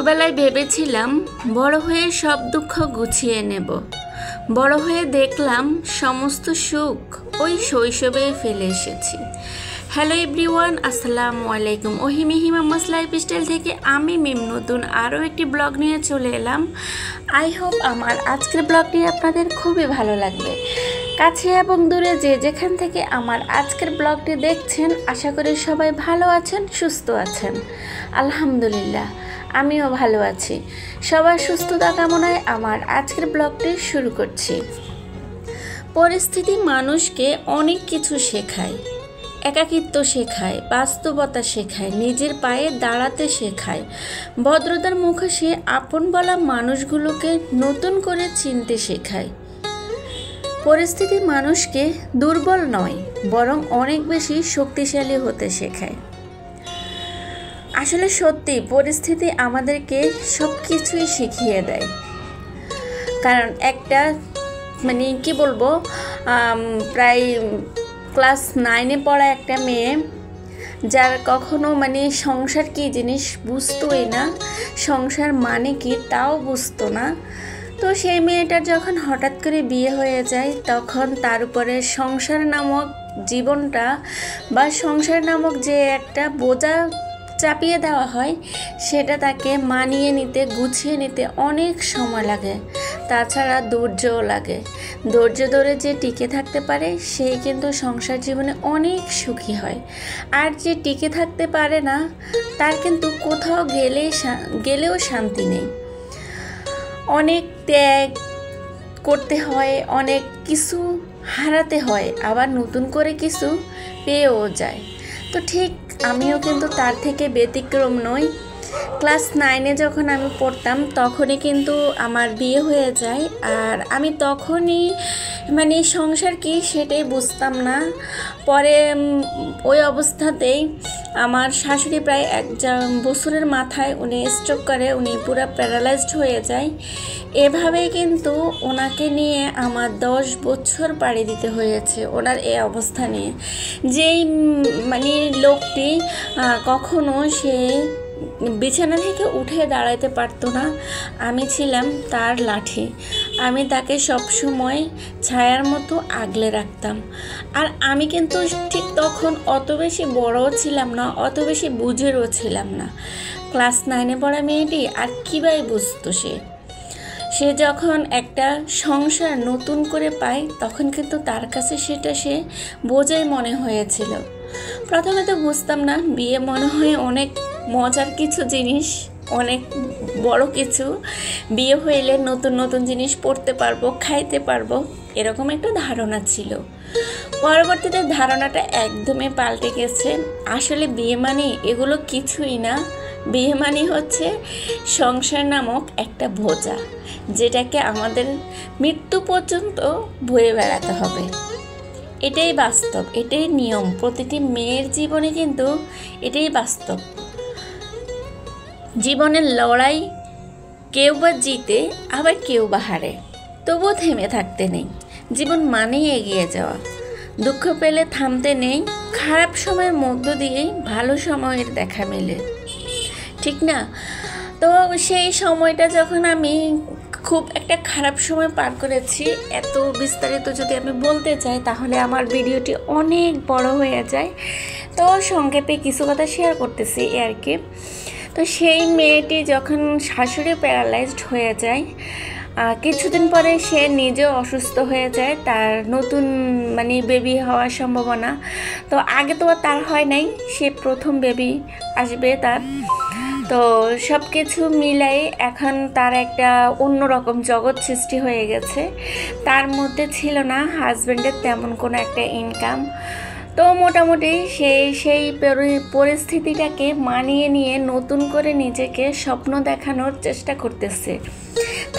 ছোটবেলায় ভেবেছিলাম বড় হয়ে সব দুঃখ গুছিয়ে নেব। বড় হয়ে দেখলাম সমস্ত সুখ ওই শৈশবেই ফেলে এসেছি। হ্যালো এভরিওয়ান, আসসালামু আলাইকুম। ওহিমিহি মাম্মাস লাইফস্টাইল থেকে আমি মিম নতুন আরও একটি ব্লগ নিয়ে চলে এলাম। আই হোপ আমার আজকের ব্লগটি আপনাদের খুবই ভালো লাগবে। কাছে এবং দূরে যে যেখান থেকে আমার আজকের ব্লগটি দেখছেন, আশা করি সবাই ভালো আছেন, সুস্থ আছেন। আলহামদুলিল্লাহ, আমিও ভালো আছি। সবার সুস্থতা কামনায় আমার আজকের ব্লগটি শুরু করছি। পরিস্থিতি মানুষকে অনেক কিছু শেখায়। একাকিত্ব শেখায়, বাস্তবতা শেখায়, নিজের পায়ে দাঁড়াতে শেখায়। ভদ্রতার মুখোশে আপন বলা মানুষগুলোকে নতুন করে চিনতে শেখায়। পরিস্থিতি মানুষকে দুর্বল নয়, বরং অনেক বেশি শক্তিশালী হতে শেখায়। আসলে সত্যি পরিস্থিতি আমাদেরকে সব কিছুই শিখিয়ে দেয়। কারণ একটা কি বলবো, প্রায় ক্লাস 9-এ পড়া একটা মেয়ে, যার কখনো সংসার কী জিনিস বুঝতোই না, সংসার মানে কি তাও বুঝতো না। তো সেই মেয়েটার যখন হঠাৎ করে বিয়ে হয়ে যায়, তখন তার উপরে সংসার নামক জীবনটা বা সংসার নামক যে একটা বোঝা চাপিয়ে দেওয়া হয়, সেটা তাকে মানিয়ে নিতে, গুছিয়ে নিতে অনেক সময় লাগে। তাছাড়া ধৈর্যও লাগে। ধৈর্য ধরে যে টিকে থাকতে পারে, সেই কিন্তু সংসার জীবনে অনেক সুখী হয়। আর যে টিকে থাকতে পারে না, তার কিন্তু কোথাও গেলেও শান্তি নেই। অনেক ত্যাগ করতে হয়, অনেক কিছু হারাতে হয়, আবার নতুন করে কিছু পেয়েও যায়। তো ঠিক আমিও কিন্তু তার থেকে ব্যতিক্রম নই। ক্লাস 9-এ যখন আমি পড়তাম, তখনই কিন্তু আমার বিয়ে হয়ে যায়। আর আমি তখনই সংসার কি সেটাই বুঝতাম না। পরে ওই অবস্থাতেই আমার শাশুড়ি প্রায় 1 বছরের মাথায় উনি স্ট্রোক করে, উনি পুরো প্যারালাইজড হয়ে যায়। এভাবেই কিন্তু ওনাকে নিয়ে আমার 10 বছর পাড়ি দিতে হয়েছে, ওনার এই অবস্থা নিয়ে। যেই লোকটি কখনো সে বিছানা থেকে উঠে দাঁড়াতে পারতো না, আমি ছিলাম তার লাঠি। আমি তাকে সবসময় ছায়ার মতো আগলে রাখতাম। আর আমি কিন্তু ঠিক তখন অত বেশি বড়ও ছিলাম না, অত বেশি বুঝেরও ছিলাম না। ক্লাস 9-এ পড়া মেয়েটি আর কীভাবে বুঝতো সে যখন একটা সংসার নতুন করে পায়, তখন কিন্তু তার কাছে সেটা সে বোঝাই মনে হয়েছিল। প্রথমে তো বুঝতাম না, বিয়ে মনে হয় অনেক মজার কিছু জিনিস, অনেক বড় কিছু। বিয়ে হইলে নতুন নতুন জিনিস পড়তে পারবো, খাইতে পারবো, এরকম একটা ধারণা ছিল। পরবর্তীতে ধারণাটা একদমই পাল্টে গেছে। আসলে বিয়ে এগুলো কিছুই না। বিয়ে হচ্ছে সংসার নামক একটা বোঝা, যেটাকে আমাদের মৃত্যু পর্যন্ত বয়ে বেড়াতে হবে। এটাই বাস্তব, এটাই নিয়ম। প্রতিটি মেয়ের জীবনে কিন্তু এটাই বাস্তব। জীবনের লড়াই কেউ বা জিতে, আবার কেউ বা হারে, তবুও থেমে থাকতে নেই। জীবন মানেই এগিয়ে যাওয়া। দুঃখ পেলে থামতে নেই। খারাপ সময়ের মধ্য দিয়েই ভালো সময়ের দেখা মেলে, ঠিক না? তো সেই সময়টা যখন আমি খুব একটা খারাপ সময় পার করেছি, এত বিস্তারিত যদি আমি বলতে চাই তাহলে আমার ভিডিওটি অনেক বড় হয়ে যায়। তো সংক্ষেপে কিছু কথা শেয়ার করতেছি আর কি। তো সেই মেয়েটি যখন শাশুড়ি প্যারালাইজড হয়ে যায়, কিছুদিন পরে সে নিজেও অসুস্থ হয়ে যায়। তার নতুন বেবি হওয়ার সম্ভাবনা, তো আগে তো তার হয় নাই, সে প্রথম বেবি আসবে তার। তো সব কিছু মিলাই এখন তার একটা অন্যরকম জগৎ সৃষ্টি হয়ে গেছে। তার মধ্যে ছিল না হাজব্যান্ডের তেমন কোনো একটা ইনকাম। তো মোটামুটি সেই পরিস্থিতিটাকে মানিয়ে নিয়ে নতুন করে নিজেকে স্বপ্ন দেখানোর চেষ্টা করতেছে।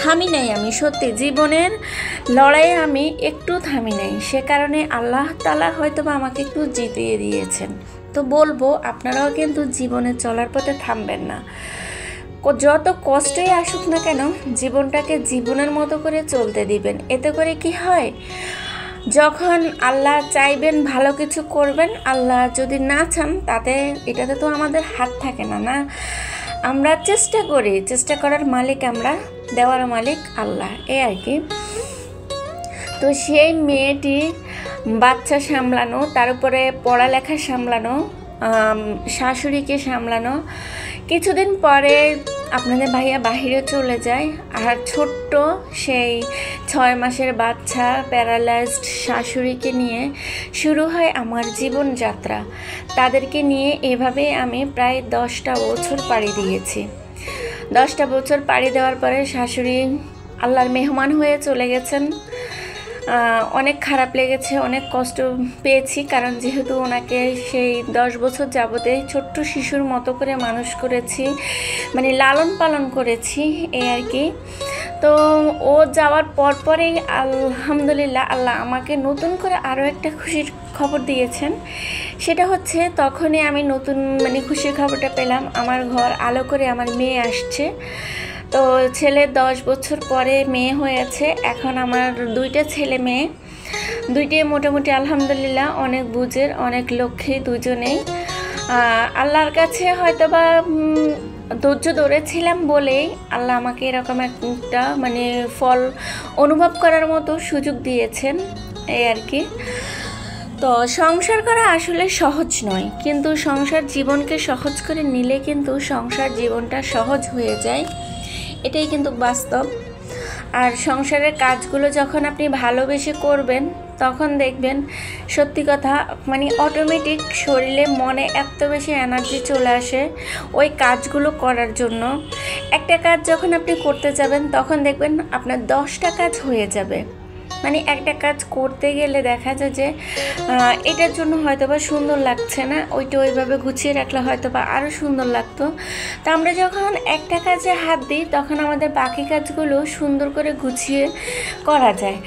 থামি নাই আমি, সত্যি জীবনের লড়াইয়ে আমি একটু থামি নাই। সে কারণে আল্লাহ তাআলা হয়তো বা আমাকে একটু জিতিয়ে দিয়েছেন। তো বলবো, আপনারাও কিন্তু জীবনে চলার পথে থামবেন না। যত কষ্টই আসুক না কেন, জীবনটাকে জীবনের মতো করে চলতে দিবেন। এতে করে কি হয়, যখন আল্লাহ চাইবেন ভালো কিছু করবেন, আল্লাহ যদি না চান, এটাতে তো আমাদের হাত থাকে না। আমরা চেষ্টা করি, চেষ্টা করার মালিক আমরা, দেওয়ার মালিক আল্লাহ, এই আর কি। তো সেই মেয়েটি বাচ্চা সামলানো, তার উপরে পড়ালেখা সামলানো, শাশুড়িকে সামলানো, কিছুদিন পরে আপনাদের ভাইয়া বাহিরে চলে যায়, আর ছোট্ট সেই 6 মাসের বাচ্চা প্যারালাইজড শাশুড়িকে নিয়ে শুরু হয় আমার জীবনযাত্রা। তাদেরকে নিয়ে এভাবে আমি প্রায় 10টা বছর পাড়ি দিয়েছি। 10টা বছর পাড়ি দেওয়ার পরে শাশুড়ি আল্লাহর মেহমান হয়ে চলে গেছেন। অনেক খারাপ লেগেছে, অনেক কষ্ট পেয়েছি, কারণ যেহেতু ওনাকে সেই 10 বছর যাবতে ছোট্ট শিশুর মতো করে মানুষ করেছি, মানে লালন পালন করেছি, এই আর কি। তো ও যাওয়ার পরেই আলহামদুলিল্লাহ আল্লাহ আমাকে নতুন করে আরও একটা খুশির খবর দিয়েছেন। সেটা হচ্ছে তখনই আমি নতুন মানে খুশির খবরটা পেলাম, আমার ঘর আলো করে আমার মেয়ে আসছে। তো ছেলে 10 বছর পরে মেয়ে হয়েছে। এখন আমার 2টা ছেলে মেয়ে, 2টিই মোটামুটি আলহামদুলিল্লাহ অনেক বুঝের, অনেক লক্ষ্মী দুজনেই। আল্লাহর কাছে হয়তো বা ধৈর্য ধরেছিলাম বলেই আল্লাহ আমাকে এরকম একটা মানে ফল অনুভব করার মতো সুযোগ দিয়েছেন, এই আর কি। তো সংসার করা আসলে সহজ নয়, কিন্তু সংসার জীবনকে সহজ করে নিলে কিন্তু সংসার জীবনটা সহজ হয়ে যায়, এটাই কিন্তু বাস্তব। আর সংসারের কাজগুলো যখন আপনি ভালোবেসে করবেন তখন দেখবেন সত্যি কথা মানে অটোমেটিক শরীরে মনে এত বেশি এনার্জি চলে আসে ওই কাজগুলো করার জন্য। একটা কাজ যখন আপনি করতে যাবেন তখন দেখবেন আপনার 10টা কাজ হয়ে যাবে। মানে একটা কাজ করতে গেলে দেখা যায় যে এটার জন্য হয়তো বা সুন্দর লাগছে না, ওইটা ওইভাবে গুছিয়ে রাখলে হয়তো বা আরও সুন্দর লাগতো। তো আমরা যখন একটা কাজে হাত দিই তখন আমাদের বাকি কাজগুলো সুন্দর করে গুছিয়ে করা যায়।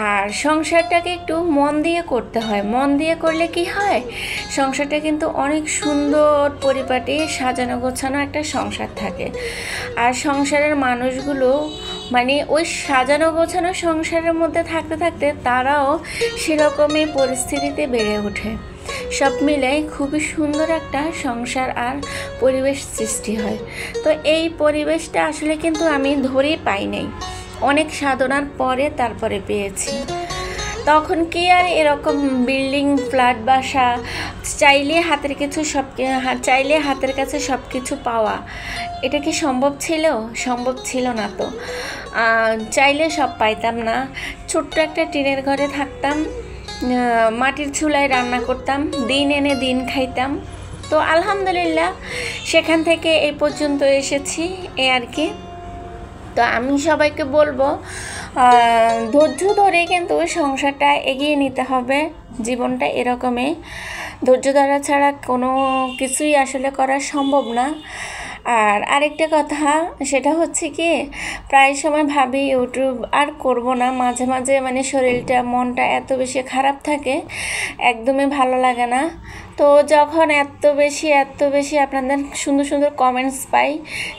আর সংসারটাকে একটু মন দিয়ে করতে হয়, মন দিয়ে করলে কি হয়, সংসারটা কিন্তু অনেক সুন্দর পরিপাটি সাজানো গোছানো একটা সংসার থাকে। আর সংসারের মানুষগুলো মানে ওই সাজানো গোছানো সংসারের মধ্যে থাকতে থাকতে তারাও সেরকমই পরিস্থিতিতে বেড়ে ওঠে। সব মিলে খুবই সুন্দর একটা সংসার আর পরিবেশ সৃষ্টি হয়। তো এই পরিবেশটা আসলে কিন্তু আমি ধরেই পাই নাই, অনেক সাধনার পরে তারপরে পেয়েছি। তখন কি আর এরকম বিল্ডিং ফ্ল্যাট বাসা চাইলে হাতের কাছে সব কিছু পাওয়া, এটা কি সম্ভব ছিল? সম্ভব ছিল না। তো চাইলে সব পাইতাম না। ছোট্ট একটা টিনের ঘরে থাকতাম, মাটির চুলায় রান্না করতাম, দিন এনে দিন খাইতাম। তো আলহামদুলিল্লাহ সেখান থেকে এই পর্যন্ত এসেছি, এ আর কি। তো আমি সবাইকে বলবো ধৈর্য ধরে কিন্তু সংসারটা এগিয়ে নিতে হবে। জীবনটা এরকমই, ধৈর্য ধরা ছাড়া কোনো কিছুই আসলে করা সম্ভব না। আর আরেকটা কথা সেটা হচ্ছে কি, প্রায় সময় ভাবি ইউটিউব আর করব না, মাঝে মাঝে মানে শরীরটা মনটা এত বেশি খারাপ থাকে, একদমই ভালো লাগে না। তো যখন এত বেশি আপনাদের সুন্দর সুন্দর কমেন্টস পাই,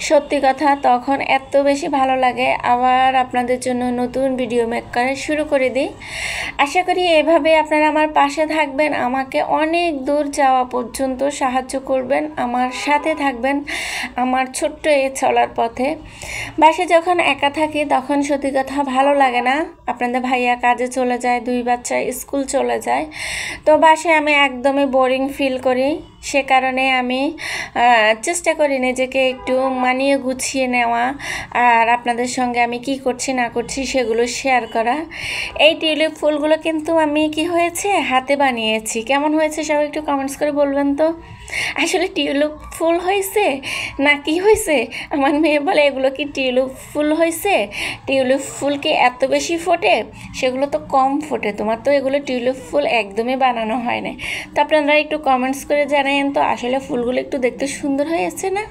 সত্যি কথা তখন এত বেশি ভালো লাগে, আবার আপনাদের জন্য নতুন ভিডিও মেক করা শুরু করে দিই। আশা করি এভাবে আপনারা আমার পাশে থাকবেন, আমাকে অনেক দূর যাওয়া পর্যন্ত সাহায্য করবেন, আমার সাথে থাকবেন আমার ছোট্ট এই চলার পথে। বাসে যখন একা থাকি তখন সত্যি কথা ভালো লাগে না, আপনাদের ভাইয়া কাজে চলে যায়, 2 বাচ্চা স্কুল চলে যায়। তো বাসায় আমি একদমই বোরিং ফিল করি, সে কারণে আমি চেষ্টা করি নিজেকে একটু মানিয়ে গুছিয়ে নেওয়া, আর আপনাদের সঙ্গে আমি কি করছি না করছি সেগুলো শেয়ার করা। এই টিউলিপ ফুলগুলো কিন্তু আমি কি হয়েছে হাতে বানিয়েছি, কেমন হয়েছে সবাই একটু কমেন্টস করে বলবেন তো। আসলে টিউলিপ ফুল হয়েছে না কি হয়েছে, আমার মেয়ে বলে এগুলো কি টিউলিপ ফুল হয়েছে? টিউলিপ ফুল কি এত বেশি ফোটে? সেগুলো তো কম ফোটে, তোমার তো এগুলো টিউলিপ ফুল একদমই বানানো হয় না। তো আপনারা একটু কমেন্টস করে জানাবেন তো আসলে ফুলগুলো একটু দেখতে সুন্দর হয়েছে না।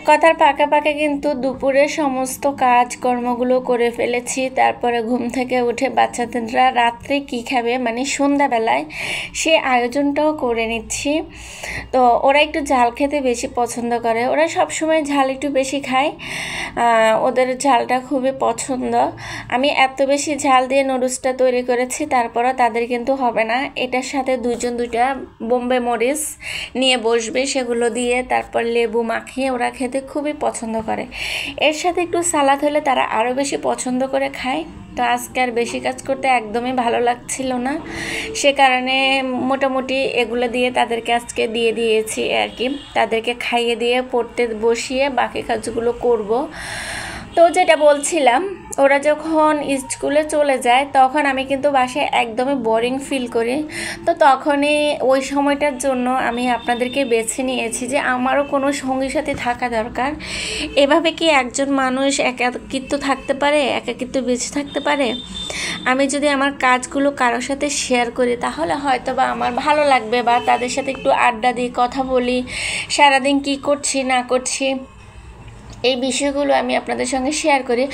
কথার পাকা কিন্তু দুপুরে সমস্ত কাজকর্মগুলো করে ফেলেছি। তারপরে ঘুম থেকে উঠে বাচ্চাদেররা রাত্রে কি খাবে মানে সন্ধ্যাবেলায় সে আয়োজনটাও করে নিচ্ছি। তো ওরা একটু ঝাল খেতে বেশি পছন্দ করে, ওরা সবসময় ঝাল একটু বেশি খায়, ওদের ঝালটা খুবই পছন্দ। আমি এত বেশি ঝাল দিয়ে নুডলসটা তৈরি করেছি, তারপরও তাদের কিন্তু হবে না। এটার সাথে 2টা বোম্বে মরিচ নিয়ে বসবে, সেগুলো দিয়ে তারপর লেবু মাখিয়ে ওরা খেতে খুবই পছন্দ করে। এর সাথে একটু সালাদ হলে তারা আরও বেশি পছন্দ করে খায়। তো আজকে আর বেশি কাজ করতে একদমই ভালো লাগছিল না, সে কারণে মোটামুটি এগুলো দিয়ে তাদেরকে আজকে দিয়ে দিয়েছি আর কি। তাদেরকে খাইয়ে দিয়ে পড়তে বসিয়ে বাকি কাজগুলো করব। তো যেটা বলছিলাম, ওরা যখন স্কুলে চলে যায় তখন আমি কিন্তু বাসায় একদমই বোরিং ফিল করি। তো তখনই ওই সময়টার জন্য আমি আপনাদেরকে বেছে নিয়েছি যে আমারও কোনো সঙ্গী সাথে থাকা দরকার। এভাবে কি একজন মানুষ একাকিত্ব থাকতে পারে, একাকিত্ব বেঁচে থাকতে পারে? আমি যদি আমার কাজগুলো কারোর সাথে শেয়ার করি তাহলে হয়তো বা আমার ভালো লাগবে, বা তাদের সাথে একটু আড্ডা দিই, কথা বলি, সারাদিন কী করছি না করছি এই বিষয়গুলো আমি আপনাদের সঙ্গে শেয়ার করি।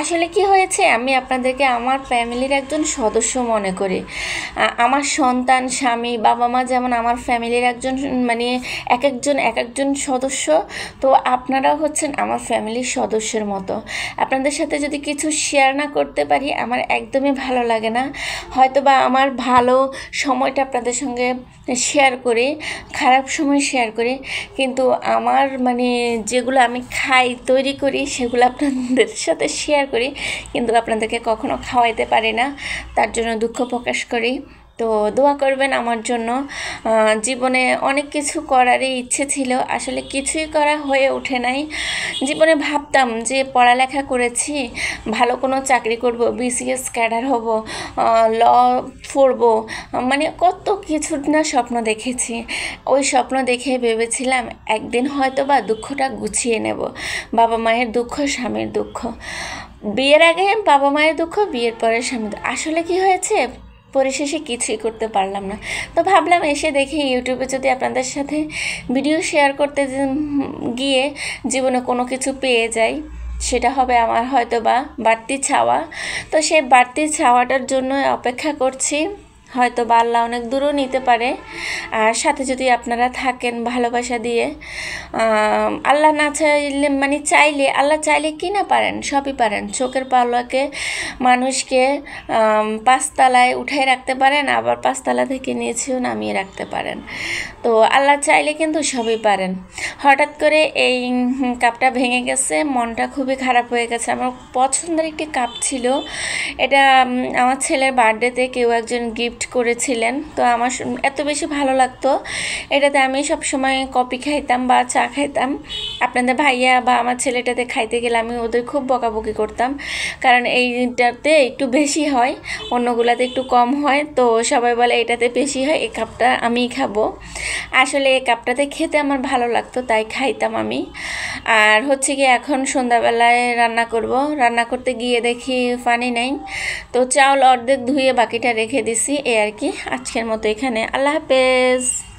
আসলে কি হয়েছে, আমি আপনাদেরকে আমার ফ্যামিলির একজন সদস্য মনে করি। আমার সন্তান, স্বামী, বাবা মা যেমন আমার ফ্যামিলির একজন মানে এক একজন সদস্য, তো আপনারাও হচ্ছেন আমার ফ্যামিলির সদস্যের মতো। আপনাদের সাথে যদি কিছু শেয়ার না করতে পারি আমার একদমই ভালো লাগে না। হয়তো বা আমার ভালো সময়টা আপনাদের সঙ্গে শেয়ার করি, খারাপ সময় শেয়ার করি, কিন্তু আমার মানে যেগুলো আমি খাই, তৈরি করি, সেগুলো আপনাদের সাথে শেয়ার করি, কিন্তু আপনাদেরকে কখনো খাওয়াইতে পারি না। তার জন্য দুঃখ প্রকাশ করি। তো দোয়া করবেন আমার জন্য। জীবনে অনেক কিছু করারই ইচ্ছে ছিল, আসলে কিছুই করা হয়ে ওঠে নাই। জীবনে ভাবতাম যে পড়ালেখা করেছি, ভালো কোনো চাকরি করব, বিসিএস ক্যাডার হব, ল পড়ব, মানে কত কিছু না স্বপ্ন দেখেছি। ওই স্বপ্ন দেখে ভেবেছিলাম একদিন হয়তো বা দুঃখটা গুছিয়ে নেব। বাবা মায়ের দুঃখ, স্বামীর দুঃখ, বিয়ের আগে বাবা মায়ের দুঃখ, বিয়ের পরে স্বামীর। আসলে কি হয়েছে, পরিশেষে কিছুই করতে পারলাম না। তো ভাবলাম এসে দেখি ইউটিউবে যদি আপনাদের সাথে ভিডিও শেয়ার করতে গিয়ে জীবনে কোনো কিছু পেয়ে যাই, সেটা হবে আমার হয়তো বা বাড়তি ছাওয়া। তো সেই বাড়তি ছাওয়াটার জন্য অপেক্ষা করছি, হয়তো বা আল্লাহ অনেক দূরও নিতে পারে। আর সাথে যদি আপনারা থাকেন ভালোবাসা দিয়ে, আল্লাহ না চাইলে মানে চাইলে, আল্লাহ চাইলে কি না পারেন, সবই পারেন। চোখের পলকে মানুষকে পাঁচতলায় উঠাই রাখতে পারেন, আবার পাঁচতলা থেকে নিচেও নামিয়ে রাখতে পারেন। তো আল্লাহ চাইলে কিন্তু সবই পারেন। হঠাৎ করে এই কাপটা ভেঙে গেছে, মনটা খুবই খারাপ হয়ে গেছে। আমার পছন্দের একটি কাপ ছিল, এটা আমার ছেলের বার্থডেতে কেউ একজন গিফট করেছিলেন। তো আমার এত বেশি ভালো লাগতো, এটাতে আমি সবসময় কফি খাইতাম বা চা খাইতাম। আপনাদের ভাইয়া বা আমার ছেলেটাতে খাইতে গেলে আমি ওদের খুব বকাবকি করতাম, কারণ এইটাতে একটু বেশি হয়, অন্যগুলাতে একটু কম হয়। তো সবাই বলে এটাতে বেশি হয়, এই কাপটা আমিই খাবো। আসলে এই কাপটাতে খেতে আমার ভালো লাগতো, তাই খাইতাম আমি। আর হচ্ছে কি, এখন সন্ধ্যাবেলায় রান্না করব, রান্না করতে গিয়ে দেখি পানি নেই, তো চাউল অর্ধেক ধুয়ে বাকিটা রেখে দিছি। এই আর কি, আজকের মতো এখানে। আল্লাহ হাফেজ।